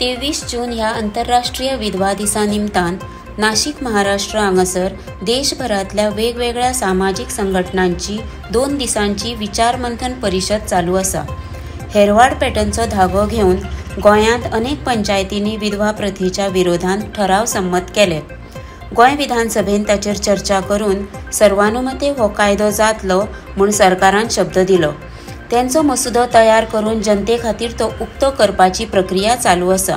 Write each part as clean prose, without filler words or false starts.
23 जून ह्या आंतरराष्ट्रीय विधवा दिसा निमतान नाशिक महाराष्ट्र हांगासर देशभरातल्या वेगवेगळ्या सामाजिक संघटनांची 2 दिसांची विचारमंथन परिषद चालू आसा। हेरवाड पॅटर्नचो धागो घेवन गोंयांत अनेक पंचायतींनी विधवा प्रथेच्या विरोधात ठराव संमत केले। गोंय विधानसभेन ताचेर चर्चा करून सर्वानुमते हो कायदो जातलो म्हूण सरकारान शब्द दिलो। त्यांचो मसुदो तयार करून जनते खातीर तो उक्तो करपाची प्रक्रिया चालू आसा।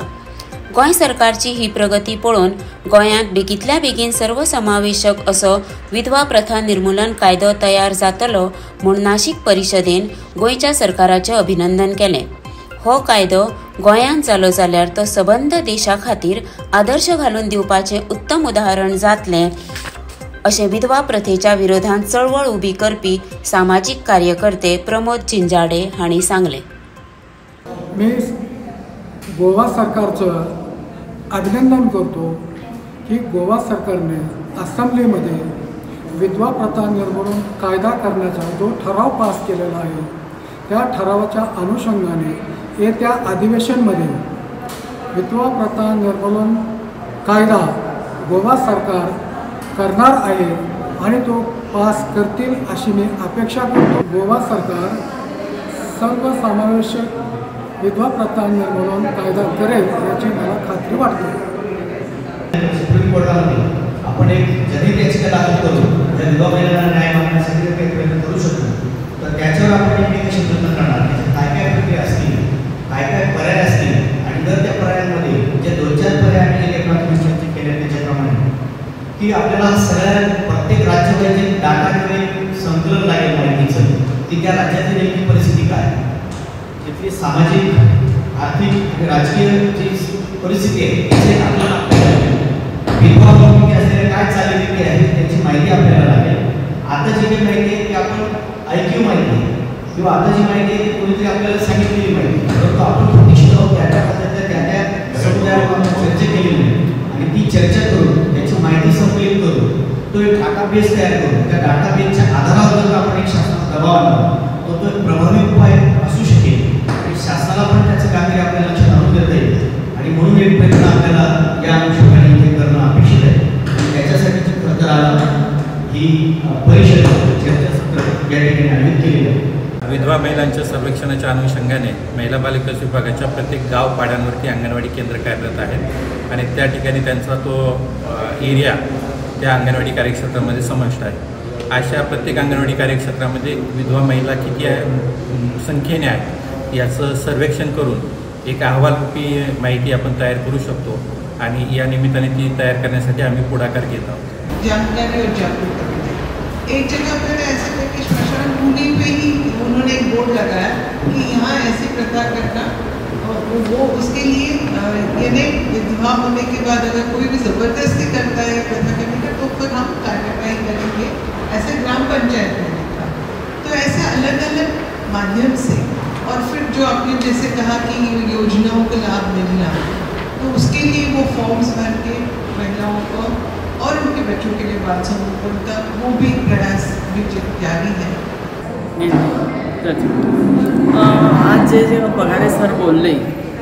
गोंय सरकारची ही प्रगती पळोवन गोंयांत बेगींतल्या बेगीन सर्वसमावेशक असो विधवा प्रथा निर्मूलन कायदो तयार जातलो म्हूण नाशिक परिशदेन गोंयच्या सरकाराचें अभिनंदन केलें। हो कायदो गोंयांत जालो जाल्यार तो सबंद देशा खातीर आदर्श घालून दिवपाचें उत्तम उदाहरण जातलें अशें विधवा प्रथेच्या विरोधात चळवळ उबी करपी सामाजिक कार्यकर्ते प्रमोद चिंजाडे हांणी सांगलें। मी गोवा सरकारचं अभिनंदन करतो की गोवा सरकारने असेंब्लीमध्ये विधवा प्रथा निर्मूलन कायदा करण्याचा जो ठराव पास केलेला आहे त्या ठरावाच्या अनुषंगाने येत्या अधिवेशनमध्ये विधवा प्रथा निर्मूलन कायदा गोवा सरकार करणार आहे आणि तो पास करतील अशी मी अपेक्षा करतो। गोवा सरकार सर्वसमावेशक विधवा प्रथा निर्मूलन कायदा करेल याची मला खात्री वाटते। सुप्रीम कोर्टामध्ये आपण एक जनहित याचिका दाखल करू, जर विधवा महिलांना न्याय मागण्यासाठी काही प्रयत्न करू शकतो तर त्याच्यावर आपण इम्प्लिकेशन करणार, काय काय प्रक्रिया असतील, काय काय पर्याय असतील आणि जर त्या पर्यायांमध्ये जे 2-4 पर्याय आम्ही तुम्ही चर्चा केल्या त्याच्याप्रमाणे की आपल्याला सगळ्या प्रत्येक राज्यामध्ये जे डाटाकडे संकलन लागेल माहितीचं की त्या राज्याची नेमकी परिस्थिती काय, तिथली सामाजिक आर्थिक राजकीय जी परिस्थिती आहे त्याचे आपल्याला विधवा भूमिके असलेल्या काय चालीरीती आहे त्याची माहिती आपल्याला लागेल। आता जी काही माहिती आहे ती आपण ऐकीव माहिती किंवा आता जी माहिती आहे ती कोणीतरी आपल्याला सांगितलेली माहिती, परंतु आपण प्रतिष्ठित आहोत त्या पद्धतीने त्या समुदायावर आपण चर्चा केलेली नाही आणि ती चर्चा करून त्याची माहिती संकलित करून तो एक डाटाबेस तयार करून त्या डाटाबेसच्या आधारावर जर आपण एक शासनाचा दबाव आणला तो एक प्रभावी उपाय असू शकेल आणि शासनाला पण त्याचं काहीतरी आपल्या लक्षात आणून देता येईल आणि म्हणून एक प्रयत्न आपल्याला या अनुषंगाने इथे करणं अपेक्षित आहे आणि त्याच्यासाठीची खरं तर आज ही परिषद चर्चासत्र या ठिकाणी आयोजित केलेली आहे। विधवा महिलांच्या सर्वेक्षणाच्या अनुषंगाने महिला बाल विकास विभागाच्या प्रत्येक गाव पाड्यांवरती अंगणवाडी केंद्र कार्यरत आहेत आणि त्या ठिकाणी त्यांचा तो एरिया त्या अंगणवाडी कार्यक्षेत्रामध्ये समाविष्ट आहे। अशा प्रत्येक अंगणवाडी कार्यक्षेत्रामध्ये विधवा महिला किती संख्येने आहेत याचं सर्वेक्षण करून एक अहवालरूपी माहिती आपण तयार करू शकतो आणि या निमित्ताने ती तयार करण्यासाठी आम्ही पुढाकार घेत आहोत। जानकारी और जागरूकता एक जगह पर ऐसे थे कि श्मशान भूमि पे ही उन्होंने एक बोर्ड लगाया कि यहाँ ऐसी प्रथा करना वो उसके लिए यानी विधवा होने के बाद अगर कोई भी ज़बरदस्ती करता है प्रथा करने का तो फिर हम कार्रवाई करेंगे, ऐसे ग्राम पंचायत में लिखा। तो ऐसे अलग अलग माध्यम से और फिर जो आपने जैसे कहा कि योजनाओं का लाभ मिलना तो उसके लिए वो फॉर्म्स भर के महिलाओं को और उनके बच्चों के लिए बाल संगोपन का वो भी प्रयास भी जारी है। आज जे पगारे सर बोलले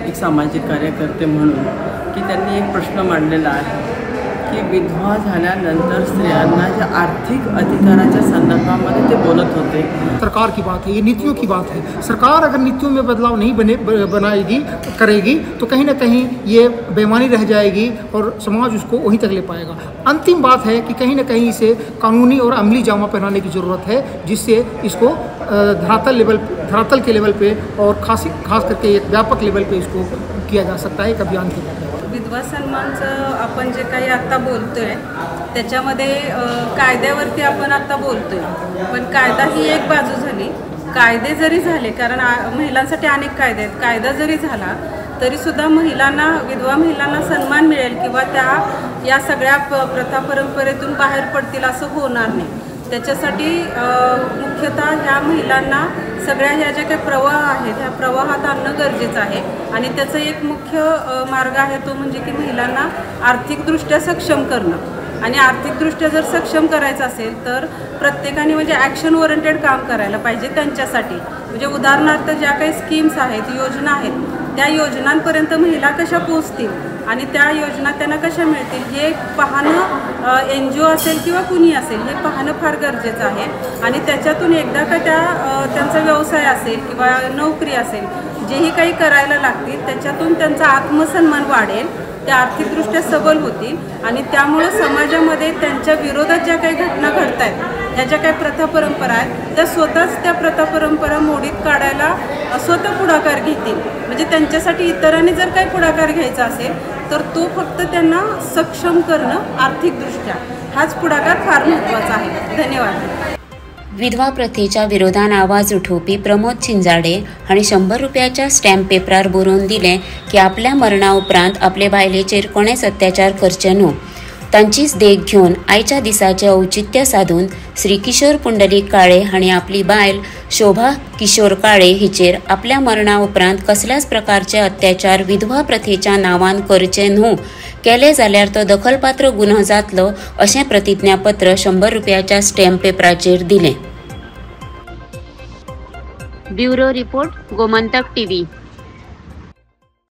एक सामाजिक कार्यकर्ते म्हणून की त्यांनी एक प्रश्न मांडलेला आहे की विधवा झाल्यानंतर स्त्रियांना ज्या आर्थिक अधिकाराच्या संदर्भामध्ये ते बोलत होते। सरकार की बात है, ये नीतियों की बात है। सरकार अगर नीतियों में बदलाव नहीं बनाएगी करेगी तो कहीं ना कहीं ये बेईमानी रह जाएगी और समाज उसको वहीं तक ले पाएगा। अंतिम बात है कि कहीं ना कहीं इसे कानूनी और अमली जामा पहनाने की ज़रूरत है जिससे इसको धरातल के लेवल पे और खास करके एक व्यापक लेवल पे इसको किया जा सकता है एक अभियान के तहत। विधवा सन्मानचं आपण जे काही आत्ता बोलतोय त्याच्यामध्ये कायद्यावरती आपण आत्ता बोलतोय, पण कायदा ही एक बाजू झाली। कायदे जरी झाले, कारण महिलांसाठी अनेक कायदे आहेत, कायदा जरी झाला तरीसुद्धा महिलांना विधवा महिलांना सन्मान मिळेल किंवा त्या या सगळ्या प्रथा परंपरेतून बाहेर पडतील असं होणार नाही। त्याच्यासाठी मुख्यतः ह्या महिलांना सगळ्या ह्या ज्या काही प्रवाह आहेत ह्या प्रवाहात आणणं गरजेचं आहे आणि त्याचा एक मुख्य मार्ग आहे तो म्हणजे की महिलांना आर्थिकदृष्ट्या सक्षम करणं आणि आर्थिकदृष्ट्या जर सक्षम करायचं असेल तर प्रत्येकाने म्हणजे ॲक्शन ओरिएंटेड काम करायला पाहिजे त्यांच्यासाठी। म्हणजे उदाहरणार्थ ज्या काही स्कीम्स आहेत योजना आहेत त्या योजनांपर्यंत महिला कशा पोहोचतील आणि त्या योजना त्यांना कशा मिळतील हे पाहणं NGO असेल किंवा कुणी असेल हे पाहणं फार गरजेचं आहे. आणि त्याच्यातून एकदा का त्यांचा व्यवसाय असेल किंवा नोकरी असेल जेही काही करायला लागतील त्याच्यातून त्यांचा आत्मसन्मान वाढेल, त्या आर्थिकदृष्ट्या सबल होतील आणि त्यामुळं समाजामध्ये त्यांच्या विरोधात ज्या काही घटना घडत आहेत ह्या ज्या काही प्रथा परंपरा आहेत त्या स्वतःच त्या प्रथा परंपरा मोडीत काढायला स्वतः पुढाकार घेतील. म्हणजे त्यांच्यासाठी इतरांनी जर काही पुढाकार घ्यायचा असेल तर तो फक्त त्यांना सक्षम करणं आर्थिकदृष्ट्या हाच पुढाकार फार महत्त्वाचा आहे. धन्यवाद. विधवा प्रथेच्या विरोधान आवाज उठोवपी प्रमोद छिंजाडे हांणी 100 रुपयाच्या स्टॅम्प पेपरार बरोवन दिलें की आपल्या मरणा उपरांत आपले बायलेचेर कोणेच अत्याचार करचे न्हू. तांचीच देख घेवन आयच्या दिसाचें औचित्य साधून श्री किशोर पुंडलीक काळे हांणी आपली बायल शोभा किशोर काळे हिचेर आपल्या मरणा उपरांत कसल्याच प्रकारचे अत्याचार विधवा प्रथेच्या नांवान करचे न्हू केले जाल्यार तो दखलपात्र गुन्हो जातलो अशें प्रतिज्ञापत्र 100 रुपयाच्या स्टॅम्प पेपराचेर दिलें. Bureau report, Gomantak TV.